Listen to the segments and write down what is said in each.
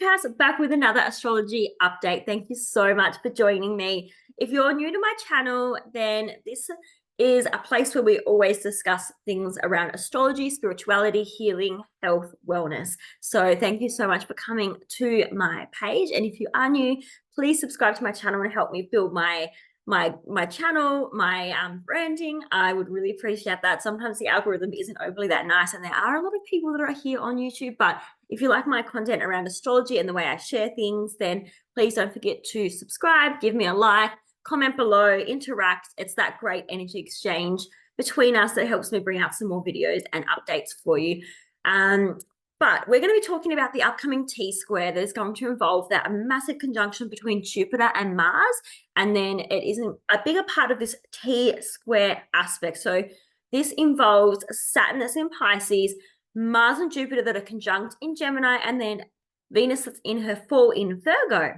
AstroCass, back with another astrology update. Thank you so much for joining me. If you're new to my channel, then this is a place where we always discuss things around astrology, spirituality, healing, health, wellness. So thank you so much for coming to my page. And if you are new, please subscribe to my channel and help me build my channel, my branding. I would really appreciate that. Sometimes the algorithm isn't overly that nice, and there are a lot of people that are here on YouTube, but if you like my content around astrology and the way I share things, then please don't forget to subscribe, give me a like, comment below, interact. It's that great energy exchange between us that helps me bring out some more videos and updates for you. But we're going to be talking about the upcoming T-square that is going to involve that massive conjunction between Jupiter and Mars. And then it isn't a bigger part of this T-square aspect. So this involves Saturn that's in Pisces, Mars and Jupiter that are conjunct in Gemini, and then Venus that's in her fall in Virgo.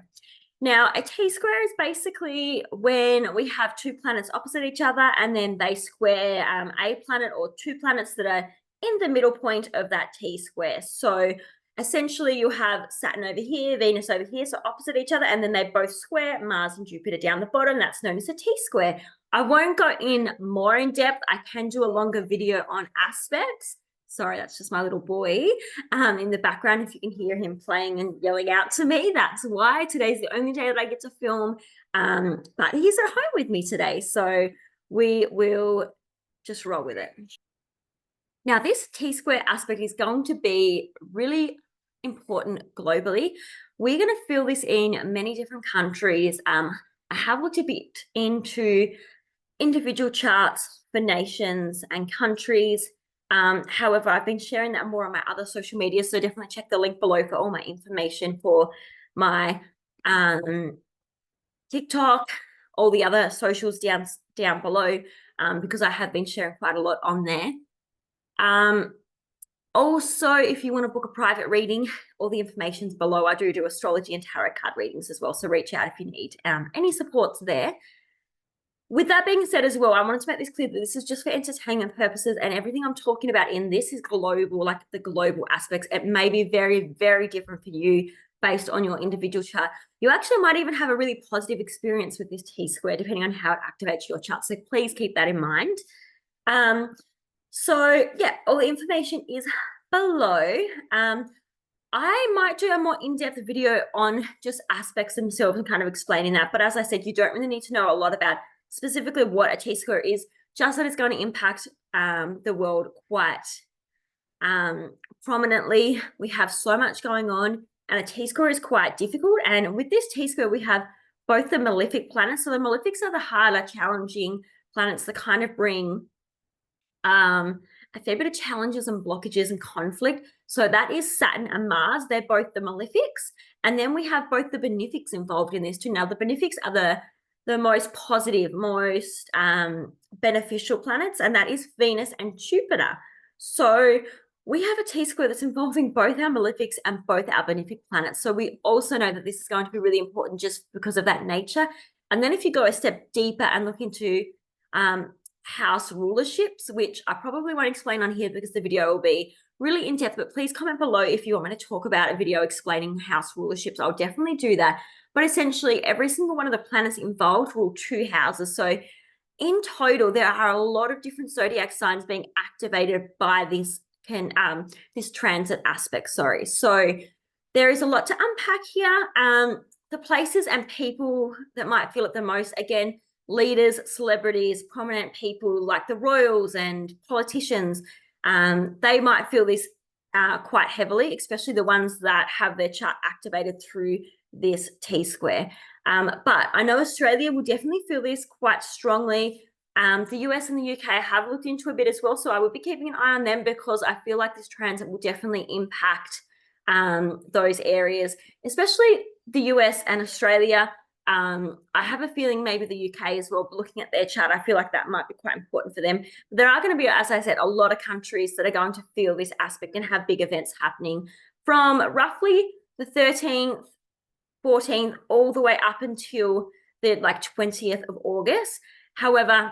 Now, a T-square is basically when we have two planets opposite each other and then they square a planet or two planets that are in the middle point of that T-square. So essentially you have Saturn over here, Venus over here, so opposite each other, and then they both square Mars and Jupiter down the bottom. That's known as a T-square. I won't go in more in depth. I can do a longer video on aspects. Sorry, that's just my little boy in the background. If you can hear him playing and yelling out to me, that's why. Today's the only day that I get to film, but he's at home with me today, so we will just roll with it. Now, this T-square aspect is going to be really important globally. We're going to feel this in many different countries. I have looked a bit into individual charts for nations and countries. However, I've been sharing that more on my other social media, so definitely check the link below for all my information for my TikTok, all the other socials down below, because I have been sharing quite a lot on there. Also, if you want to book a private reading, all the information's below. I do astrology and tarot card readings as well, so reach out if you need any supports there. With that being said as well, I wanted to make this clear that this is just for entertainment purposes, and everything I'm talking about in this is global, like the global aspects. It may be very, very different for you based on your individual chart. You actually might even have a really positive experience with this T-square, depending on how it activates your chart. So please keep that in mind. So yeah, all the information is below. I might do a more in-depth video on just aspects themselves and kind of explaining that. But as I said, you don't really need to know a lot about specifically what a T-square is, just that it's going to impact the world quite prominently. We have so much going on, and a T-square is quite difficult. And with this T-square, we have both the malefic planets. So the malefics are the harder, challenging planets that kind of bring a fair bit of challenges and blockages and conflict. So that is Saturn and Mars. They're both the malefics. And then we have both the benefics involved in this too. Now, the benefics are the most positive, most beneficial planets, and that is Venus and Jupiter. So we have a T-square that's involving both our malefics and both our benefic planets. So we also know that this is going to be really important just because of that nature. And then if you go a step deeper and look into house rulerships, which I probably won't explain on here because the video will be really in-depth, but please comment below if you want me to talk about a video explaining house rulerships. I'll definitely do that. But essentially, every single one of the planets involved rule 2 houses. So in total, there are a lot of different zodiac signs being activated by this transit aspect, sorry. So there is a lot to unpack here. The places and people that might feel it the most, again, leaders, celebrities, prominent people like the royals and politicians, they might feel this quite heavily, especially the ones that have their chart activated through this T-square. But I know Australia will definitely feel this quite strongly. The US and the UK have looked into a bit as well, so I would be keeping an eye on them because I feel like this transit will definitely impact those areas, especially the US and Australia. I have a feeling maybe the UK as well, but looking at their chart, I feel like that might be quite important for them. But there are going to be, as I said, a lot of countries that are going to feel this aspect and have big events happening from roughly the 13th, 14th, all the way up until the 20th of August. However,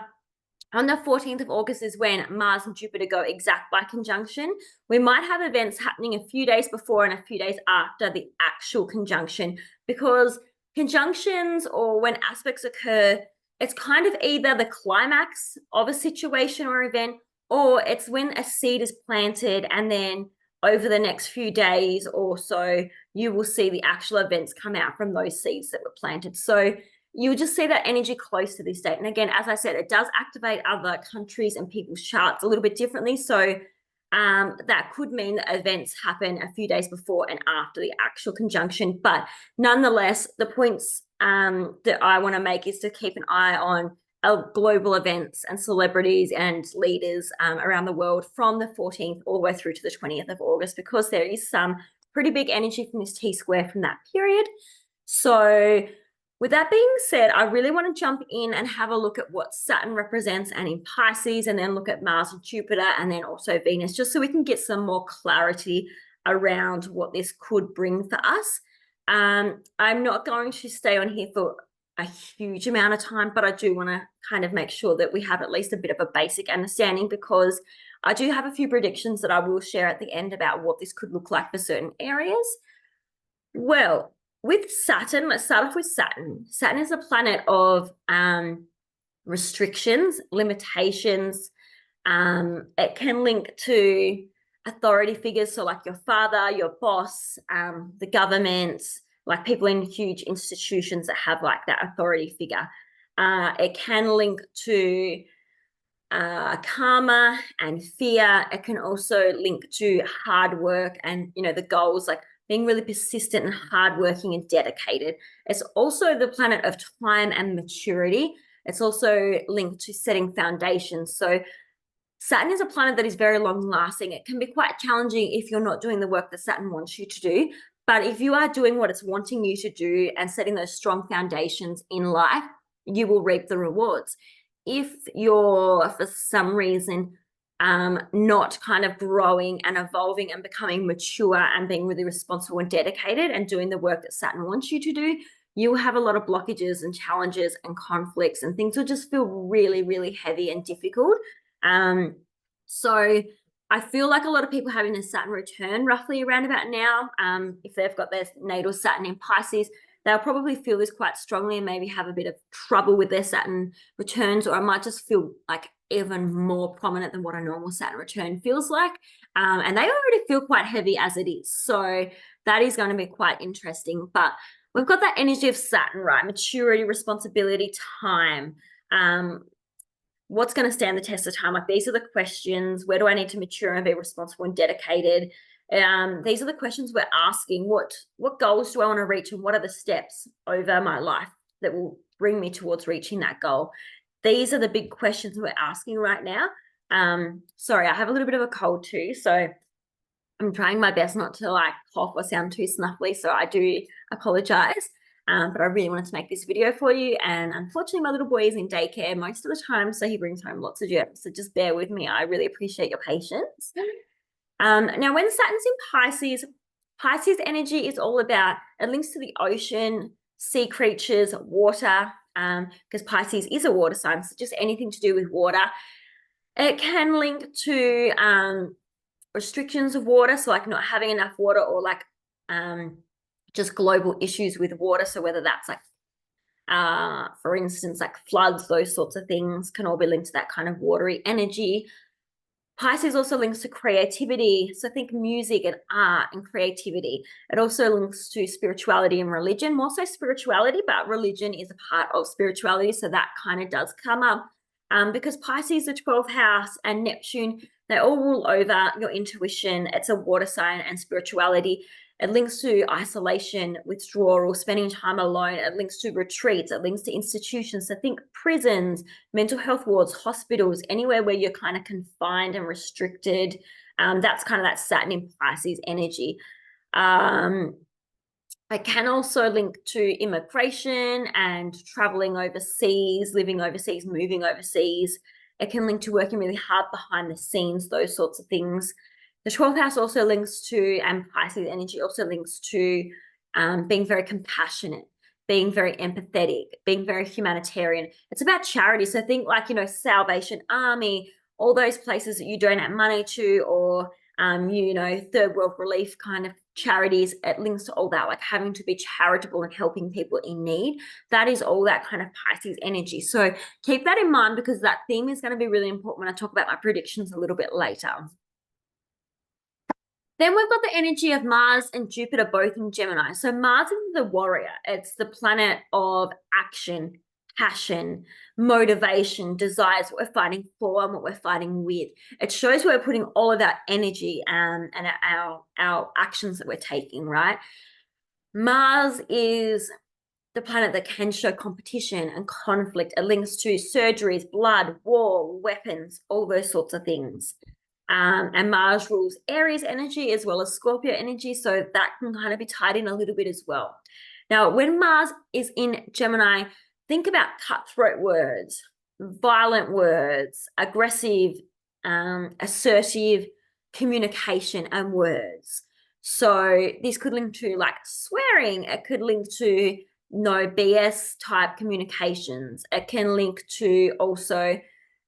On the 14th of August is when Mars and Jupiter go exact by conjunction. We might have events happening a few days before and a few days after the actual conjunction, because conjunctions, or when aspects occur, it's kind of either the climax of a situation or event, or it's when a seed is planted, and then over the next few days or so, you will see the actual events come out from those seeds that were planted. So you would just see that energy close to this date. And again, as I said, it does activate other countries and people's charts a little bit differently. So that could mean that events happen a few days before and after the actual conjunction. But nonetheless, the points that I want to make is to keep an eye on global events and celebrities and leaders around the world from the 14th all the way through to the 20th of August, because there is some pretty big energy from this T-square from that period. So with that being said, I really want to jump in and have a look at what Saturn represents and in Pisces, and then look at Mars and Jupiter, and then also Venus, just so we can get some more clarity around what this could bring for us. I'm not going to stay on here for a huge amount of time, but I do want to kind of make sure that we have at least a bit of a basic understanding, because I do have a few predictions that I will share at the end about what this could look like for certain areas. Well, with Saturn, let's start off with Saturn. Saturn is a planet of restrictions, limitations. It can link to authority figures, so like your father, your boss, the government, like people in huge institutions that have like that authority figure. It can link to karma and fear. It can also link to hard work and, you know, the goals, like being really persistent and hardworking and dedicated. It's also the planet of time and maturity. It's also linked to setting foundations. So Saturn is a planet that is very long lasting. It can be quite challenging if you're not doing the work that Saturn wants you to do. But if you are doing what it's wanting you to do and setting those strong foundations in life, you will reap the rewards. If you're, for some reason, not kind of growing and evolving and becoming mature and being really responsible and dedicated and doing the work that Saturn wants you to do, you will have a lot of blockages and challenges and conflicts, and things will just feel really, really heavy and difficult. So I feel like a lot of people having a Saturn return roughly around about now, if they've got their natal Saturn in Pisces, they'll probably feel this quite strongly and maybe have a bit of trouble with their Saturn returns, or it might just feel like even more prominent than what a normal Saturn return feels like. And they already feel quite heavy as it is. So that is going to be quite interesting. But we've got that energy of Saturn, right? Maturity, responsibility, time. What's going to stand the test of time? Like, these are the questions. Where do I need to mature and be responsible and dedicated? These are the questions we're asking. What goals do I want to reach, and what are the steps over my life that will bring me towards reaching that goal? These are the big questions we're asking right now. Sorry, I have a little bit of a cold too, so I'm trying my best not to like cough or sound too snuffly, so I do apologize. But I really wanted to make this video for you. And unfortunately, my little boy is in daycare most of the time, so he brings home lots of germs. So just bear with me. I really appreciate your patience. Now, when Saturn's in Pisces energy is all about, it links to the ocean, sea creatures, water, because Pisces is a water sign, so just anything to do with water. It can link to restrictions of water, so like not having enough water, or like just global issues with water. So whether that's like, for instance, like floods, those sorts of things can all be linked to that kind of watery energy. Pisces also links to creativity. So think music and art and creativity. It also links to spirituality and religion, more so spirituality, but religion is a part of spirituality. So that kind of does come up. Because Pisces, the 12th house, and Neptune, they all rule over your intuition. It's a water sign, and spirituality. It links to isolation, withdrawal, spending time alone. It links to retreats. It links to institutions. So think prisons, mental health wards, hospitals, anywhere where you're kind of confined and restricted. That's kind of that Saturn in Pisces energy. It can also link to immigration and traveling overseas, living overseas, moving overseas. It can link to working really hard behind the scenes, those sorts of things. The 12th house also links to, and Pisces energy also links to being very compassionate, being very empathetic, being very humanitarian. It's about charity. So think like, Salvation Army, all those places that you donate money to, or third world relief kind of charities. It links to all that, like having to be charitable and helping people in need. That is all that kind of Pisces energy. So keep that in mind, because that theme is going to be really important when I talk about my predictions a little bit later. Then we've got the energy of Mars and Jupiter both in Gemini. So Mars is the warrior. It's the planet of action, passion, motivation, desires, what we're fighting for and what we're fighting with. It shows where we're putting all of that energy and our actions that we're taking, right? Mars is the planet that can show competition and conflict. It links to surgeries, blood, war, weapons, all those sorts of things. And Mars rules Aries energy as well as Scorpio energy, so that can kind of be tied in a little bit as well. Now, when Mars is in Gemini, think about cutthroat words, violent words, aggressive, assertive communication and words. So this could link to like swearing. It could link to no BS type communications. It can link to also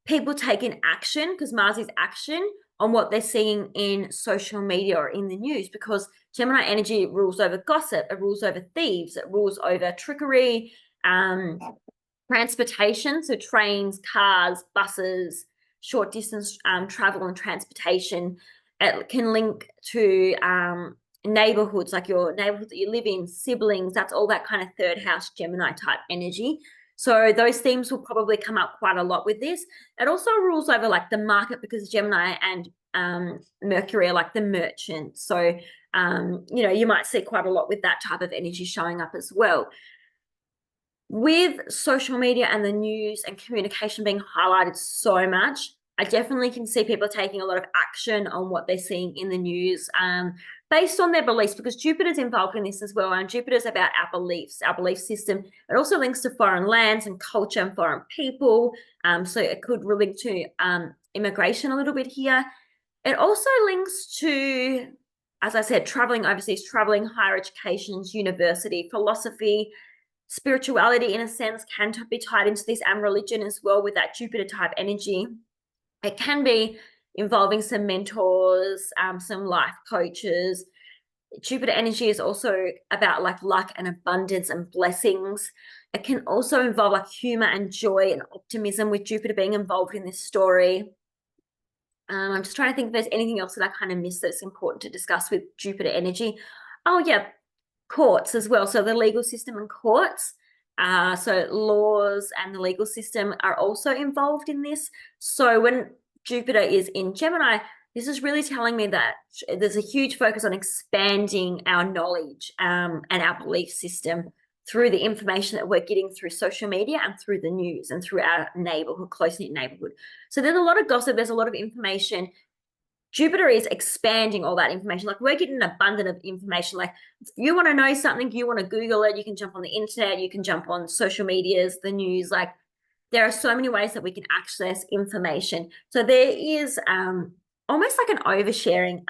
people taking action, because Mars is action, on what they're seeing in social media or in the news, because Gemini energy rules over gossip, it rules over thieves, it rules over trickery, transportation, so trains, cars, buses, short distance travel and transportation. It can link to neighborhoods, like your neighborhood that you live in, siblings. That's all that kind of third house Gemini type energy. So those themes will probably come up quite a lot with this. It also rules over like the market, because Gemini and Mercury are like the merchant. So, you might see quite a lot with that type of energy showing up as well. With social media and the news and communication being highlighted so much, I definitely can see people taking a lot of action on what they're seeing in the news based on their beliefs, because Jupiter's involved in this as well. And Jupiter's about our beliefs, our belief system. It also links to foreign lands and culture and foreign people. So it could relate to immigration a little bit here. It also links to, as I said, traveling overseas, traveling, higher educations, university, philosophy, spirituality in a sense can be tied into this, and religion as well with that Jupiter type energy. It can be involving some mentors, some life coaches. Jupiter energy is also about like luck and abundance and blessings. It can also involve like humor and joy and optimism, with Jupiter being involved in this story. I'm just trying to think if there's anything else that I kind of missed that's important to discuss with Jupiter energy. Oh yeah, courts as well. So the legal system and courts. So laws and the legal system are also involved in this. So when Jupiter is in Gemini, this is really telling me that there's a huge focus on expanding our knowledge and our belief system through the information that we're getting through social media and through the news and through our neighborhood, close-knit neighborhood. So there's a lot of gossip, there's a lot of information. Jupiter is expanding all that information. Like, we're getting an abundance of information. Like, if you want to know something, you want to Google it, you can jump on the internet, you can jump on social medias, the news. Like, there are so many ways that we can access information. So there is almost like an oversharing,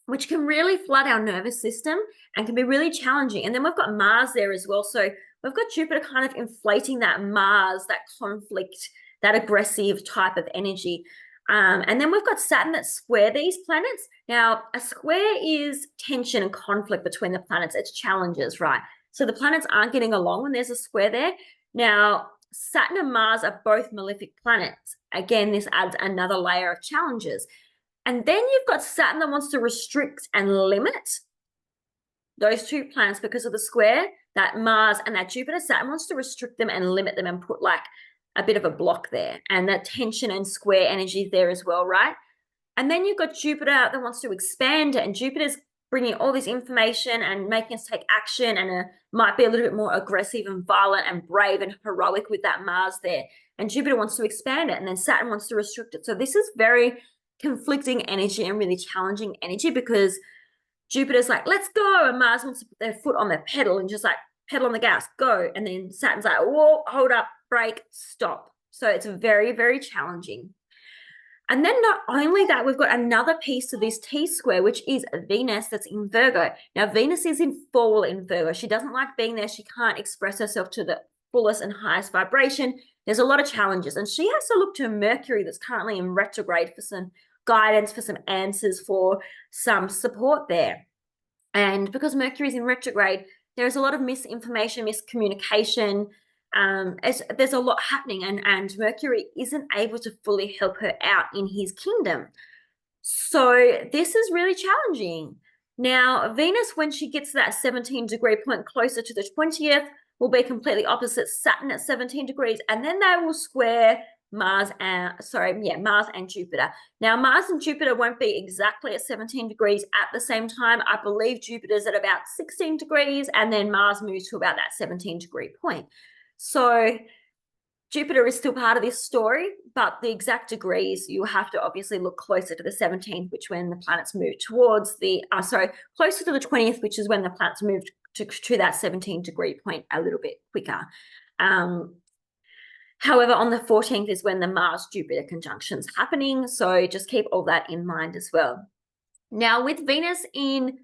which can really flood our nervous system and can be really challenging. And then we've got Mars there as well. So we've got Jupiter kind of inflating that Mars, that conflict, that aggressive type of energy. And then we've got Saturn that square these planets. Now, a square is tension and conflict between the planets. It's challenges, right? So the planets aren't getting along when there's a square there. Now, Saturn and Mars are both malefic planets. Again, this adds another layer of challenges. And then you've got Saturn that wants to restrict and limit those two planets because of the square, that Mars and that Jupiter. Saturn wants to restrict them and limit them and put like a bit of a block there, and that tension and square energy there as well, right? And then you've got Jupiter that wants to expand it, and Jupiter's bringing all this information and making us take action, and might be a little bit more aggressive and violent and brave and heroic with that Mars there. And Jupiter wants to expand it, and then Saturn wants to restrict it. So this is very conflicting energy and really challenging energy, because Jupiter's like, let's go, and Mars wants to put their foot on the pedal and just like pedal on the gas, go. And then Saturn's like, whoa, hold up, break, stop. So it's very, very challenging. And then not only that, we've got another piece to this T-square, which is Venus that's in Virgo. Now, Venus is in fall in Virgo. She doesn't like being there. She can't express herself to the fullest and highest vibration. There's a lot of challenges. And she has to look to Mercury that's currently in retrograde for some guidance, for some answers, for some support there. And because Mercury is in retrograde, there's a lot of misinformation, miscommunication. There's a lot happening, and Mercury isn't able to fully help her out in his kingdom. So this is really challenging. Now, Venus, when she gets to that 17-degree point closer to the 20th, will be completely opposite Saturn at 17 degrees, and then they will square Mars and Jupiter. Now, Mars and Jupiter won't be exactly at 17 degrees at the same time. I believe Jupiter's at about 16 degrees, and then Mars moves to about that 17-degree point. So Jupiter is still part of this story, but the exact degrees, you have to obviously look closer to the 17th, which when the planets move towards closer to the 20th, which is when the planets move to that 17-degree point a little bit quicker. However, on the 14th is when the Mars-Jupiter conjunction's happening, so just keep all that in mind as well. Now, with Venus in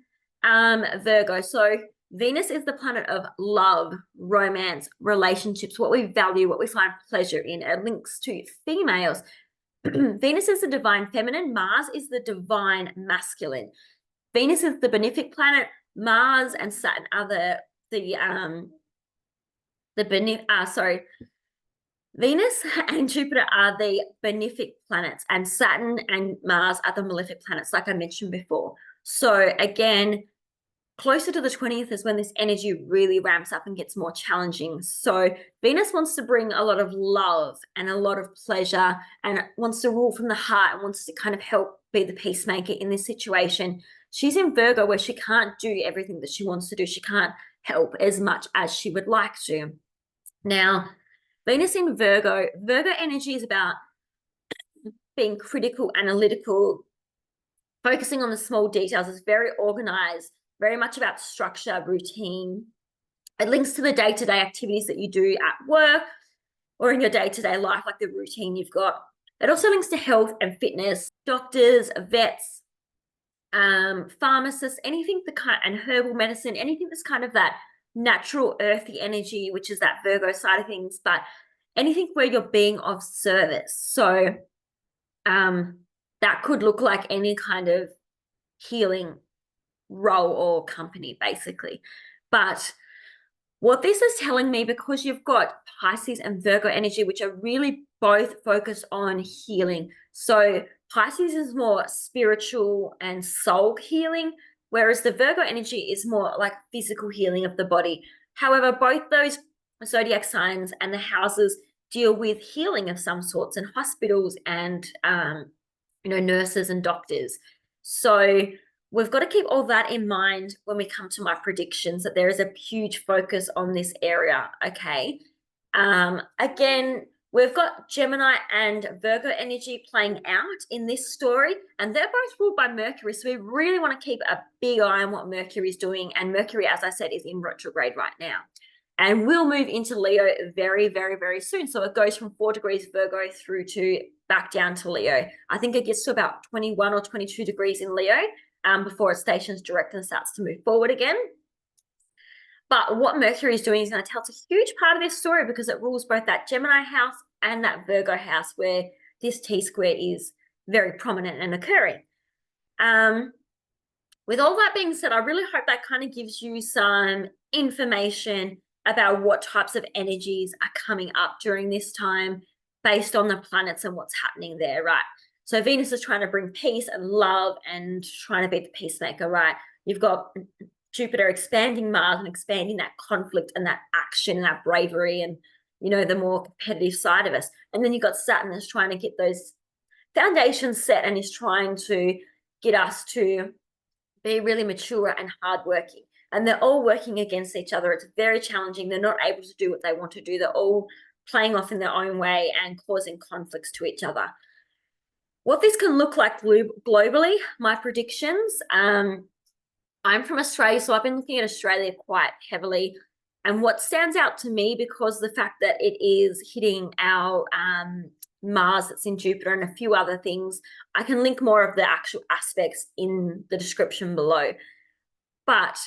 Virgo, so Venus is the planet of love, romance, relationships, what we value, what we find pleasure in. It links to females. Venus is the divine feminine. Mars is the divine masculine. Venus is the benefic planet. Mars and Saturn are Venus and Jupiter are the benefic planets, and Saturn and Mars are the malefic planets, like I mentioned before. So again, closer to the 20th is when this energy really ramps up and gets more challenging. So Venus wants to bring a lot of love and a lot of pleasure, and wants to rule from the heart, and wants to kind of help be the peacemaker in this situation. She's in Virgo, where she can't do everything that she wants to do. She can't help as much as she would like to. Now, Venus in Virgo energy is about being critical, analytical, focusing on the small details. It's very organized, very much about structure, routine. It links to the day-to-day activities that you do at work or in your day-to-day life, like the routine you've got. It also links to health and fitness, doctors, vets, pharmacists, anything and herbal medicine, anything that's kind of that natural earthy energy, which is that Virgo side of things, but anything where you're being of service. So that could look like any kind of healing role or company, basically. But what this is telling me, because you've got Pisces and Virgo energy, which are really both focused on healing. So Pisces is more spiritual and soul healing, whereas the Virgo energy is more like physical healing of the body. However, both those zodiac signs and the houses deal with healing of some sorts, and hospitals and nurses and doctors. So we've got to keep all that in mind when we come to my predictions, that there is a huge focus on this area, okay? Again, we've got Gemini and Virgo energy playing out in this story, and they're both ruled by Mercury, so we really want to keep a big eye on what Mercury is doing, and Mercury, as I said, is in retrograde right now. And we'll move into Leo very, very, very soon. So it goes from 4 degrees Virgo through to back down to Leo. I think it gets to about 21 or 22 degrees in Leo before it stations direct and starts to move forward again. But what Mercury is doing is going to tell us a huge part of this story, because it rules both that Gemini house and that Virgo house, where this T-square is very prominent and occurring. With all that being said, I really hope that kind of gives you some information about what types of energies are coming up during this time based on the planets and what's happening there, right? So Venus is trying to bring peace and love and trying to be the peacemaker, right? You've got Jupiter expanding Mars and expanding that conflict and that action and that bravery and, the more competitive side of us. And then you've got Saturn that's trying to get those foundations set and is trying to get us to be really mature and hardworking. And they're all working against each other. It's very challenging. They're not able to do what they want to do. They're all playing off in their own way and causing conflicts to each other. What this can look like globally, my predictions, I'm from Australia, so I've been looking at Australia quite heavily. And what stands out to me, because the fact that it is hitting our Mars that's in Jupiter and a few other things, I can link more of the actual aspects in the description below. But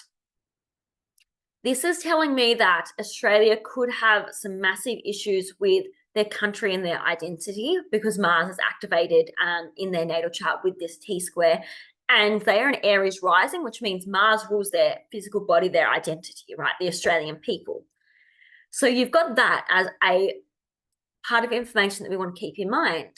this is telling me that Australia could have some massive issues with their country and their identity, because Mars is activated in their natal chart with this T-square. And they are in Aries rising, which means Mars rules their physical body, their identity, right? The Australian people. So you've got that as a part of information that we want to keep in mind.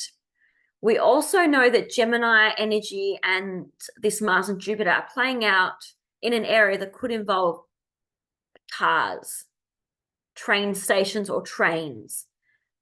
We also know that Gemini energy and this Mars and Jupiter are playing out in an area that could involve cars, train stations or trains,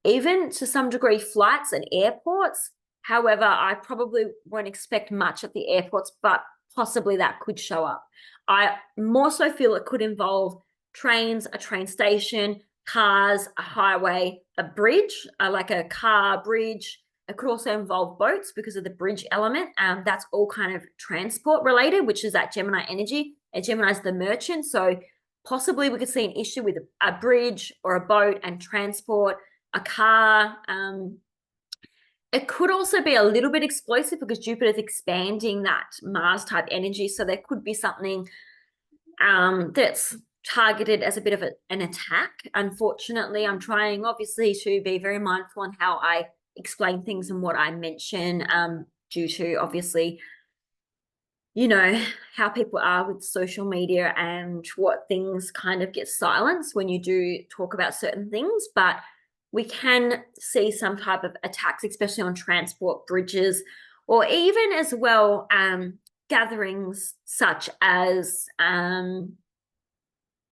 even to some degree flights and airports. However, I probably won't expect much at the airports, but possibly that could show up. I more so feel it could involve trains, a train station, cars, a highway, a bridge, like a car bridge. It could also involve boats because of the bridge element. That's all kind of transport related, which is that Gemini energy. And Gemini is the merchant. So possibly we could see an issue with a bridge or a boat and transport, a car. It could also be a little bit explosive because Jupiter is expanding that Mars type energy. So there could be something that's targeted as a bit of an attack. Unfortunately, I'm trying obviously to be very mindful on how I explain things and what I mention, due to obviously, you know, how people are with social media and what things kind of get silenced when you do talk about certain things. But we can see some type of attacks, especially on transport, bridges, or even as well gatherings such as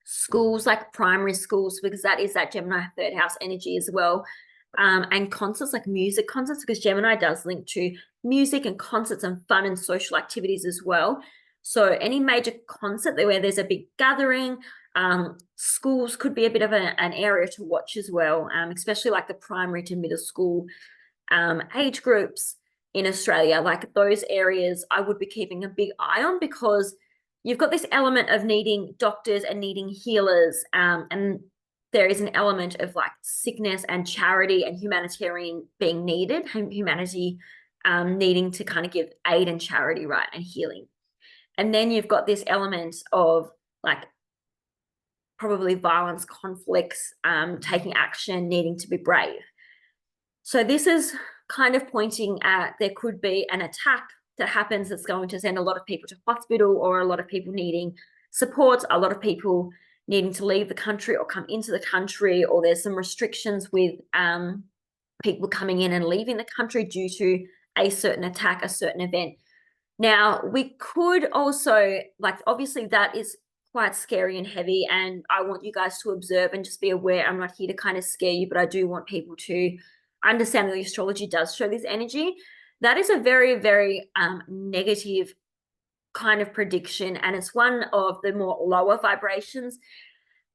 schools, like primary schools, because that is that Gemini third house energy as well. And concerts, like music concerts, because Gemini does link to music and concerts and fun and social activities as well. So any major concert where there's a big gathering, schools could be a bit of an area to watch as well, especially like the primary to middle school age groups in Australia. Like those areas I would be keeping a big eye on, because you've got this element of needing doctors and needing healers, and there is an element of like sickness and charity and humanitarian being needed, humanity needing to kind of give aid and charity, right, and healing. And then you've got this element of like probably violence, conflicts, taking action, needing to be brave. So this is kind of pointing at there could be an attack that happens that's going to send a lot of people to hospital, or a lot of people needing support, a lot of people needing to leave the country or come into the country, or there's some restrictions with people coming in and leaving the country due to a certain attack, a certain event. Now, we could also, like, obviously that is quite scary and heavy, and I want you guys to observe and just be aware. I'm not here to kind of scare you, but I do want people to understand that the astrology does show this energy. That is a very, very negative kind of prediction, and it's one of the more lower vibrations.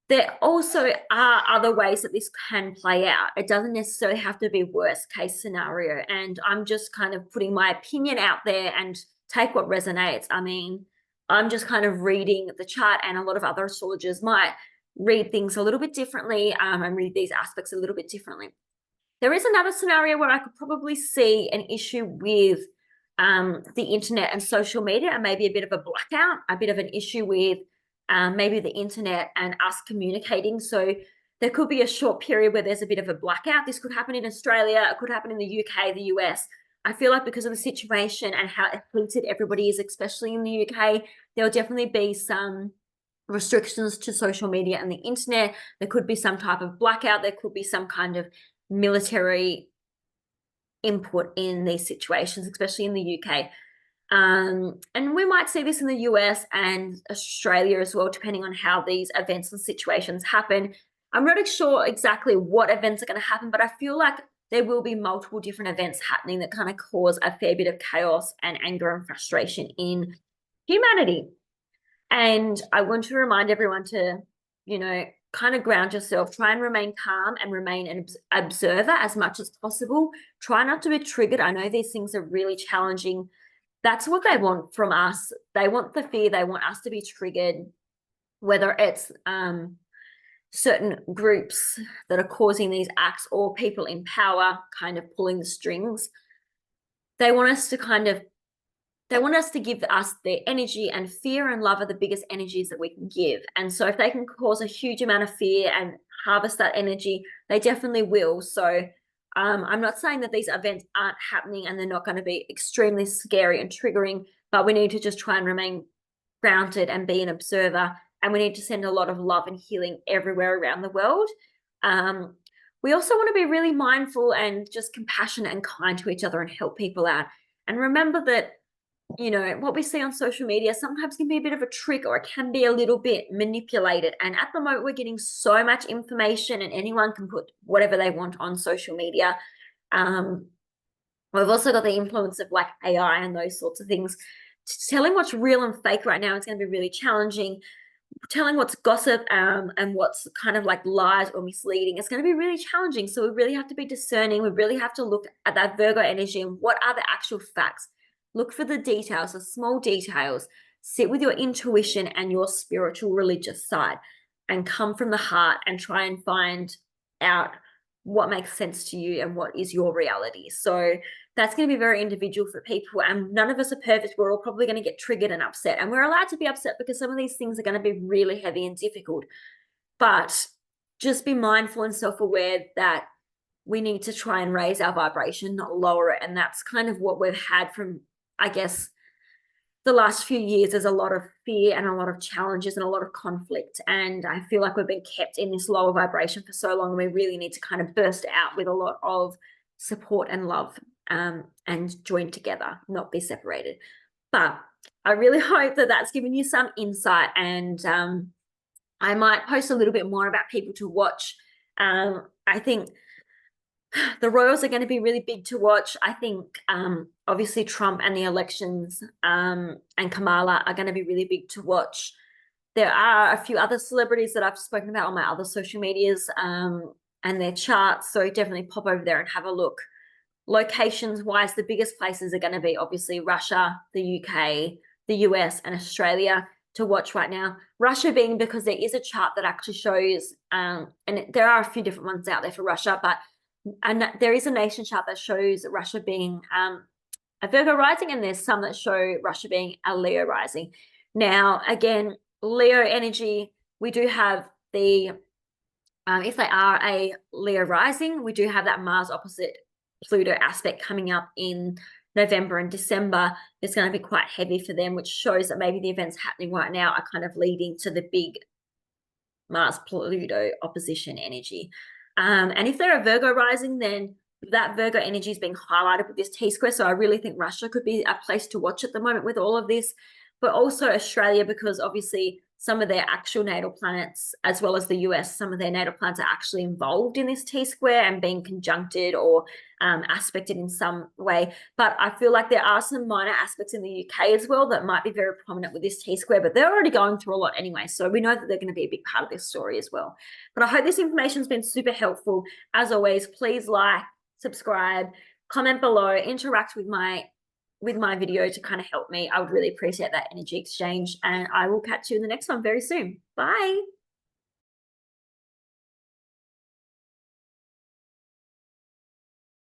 There also are other ways that this can play out. It doesn't necessarily have to be worst case scenario, and I'm just kind of putting my opinion out there and take what resonates. I mean, I'm just kind of reading the chart, and a lot of other astrologers might read things a little bit differently, and read these aspects a little bit differently. There is another scenario where I could probably see an issue with the internet and social media, and maybe a bit of a blackout, a bit of an issue with maybe the internet and us communicating. So there could be a short period where there's a bit of a blackout. This could happen in Australia. It could happen in the UK, the US. I feel like because of the situation and how heated everybody is, especially in the UK, there'll definitely be some restrictions to social media and the internet. There could be some type of blackout. There could be some kind of military input in these situations, especially in the UK. And we might see this in the US and Australia as well, depending on how these events and situations happen. I'm not sure exactly what events are going to happen, but I feel like there will be multiple different events happening that kind of cause a fair bit of chaos and anger and frustration in humanity. And I want to remind everyone to, you know, kind of ground yourself, try and remain calm and remain an observer as much as possible. Try not to be triggered. I know these things are really challenging. That's what they want from us. They want the fear. They want us to be triggered, whether it's certain groups that are causing these acts, or people in power kind of pulling the strings. They want us to give us their energy, and fear and love are the biggest energies that we can give. And so if they can cause a huge amount of fear and harvest that energy, they definitely will. So I'm not saying that these events aren't happening and they're not going to be extremely scary and triggering, but we need to just try and remain grounded and be an observer. And we need to send a lot of love and healing everywhere around the world. We also want to be really mindful and just compassionate and kind to each other and help people out. And remember that, you know, what we see on social media sometimes can be a bit of a trick, or it can be a little bit manipulated. And at the moment, we're getting so much information, and anyone can put whatever they want on social media. We've also got the influence of like AI and those sorts of things. Telling what's real and fake right now is going to be really challenging. Telling what's gossip and what's kind of like lies or misleading, it's going to be really challenging. So we really have to be discerning. We really have to look at that Virgo energy and what are the actual facts. Look for the details, the small details. Sit with your intuition and your spiritual religious side, and come from the heart and try and find out what makes sense to you and what is your reality. So that's going to be very individual for people, and none of us are perfect. We're all probably going to get triggered and upset, and we're allowed to be upset because some of these things are going to be really heavy and difficult. But just be mindful and self-aware that we need to try and raise our vibration, not lower it. And that's kind of what we've had from, I guess, the last few years. There's a lot of fear and a lot of challenges and a lot of conflict. And I feel like we've been kept in this lower vibration for so long. And we really need to kind of burst out with a lot of support and love, and join together, not be separated. But I really hope that that's given you some insight. And I might post a little bit more about people to watch. I think the royals are going to be really big to watch. I think obviously Trump and the elections and Kamala are going to be really big to watch. There are a few other celebrities that I've spoken about on my other social medias and their charts. So definitely pop over there and have a look. Locations wise, the biggest places are going to be obviously Russia, the UK, the US, and Australia to watch right now. Russia being because there is a chart that actually shows, and there are a few different ones out there for Russia, but there is a nation chart that shows Russia being a Virgo rising, and there's some that show Russia being a Leo rising. Now, again, Leo energy, we do have the, if they are a Leo rising, we do have that Mars opposite Pluto aspect coming up in November and December. It's going to be quite heavy for them, which shows that maybe the events happening right now are kind of leading to the big Mars-Pluto opposition energy. And if they're a Virgo rising, then that Virgo energy is being highlighted with this T-square. So I really think Russia could be a place to watch at the moment with all of this, but also Australia, because obviously some of their actual natal planets, as well as the US, some of their natal planets are actually involved in this T-square and being conjuncted or aspected in some way. But I feel like there are some minor aspects in the UK as well that might be very prominent with this T-square, but they're already going through a lot anyway. So we know that they're going to be a big part of this story as well. But I hope this information has been super helpful. As always, please like, subscribe, comment below, interact with my video to kind of help me. I would really appreciate that energy exchange, and I will catch you in the next one very soon. Bye.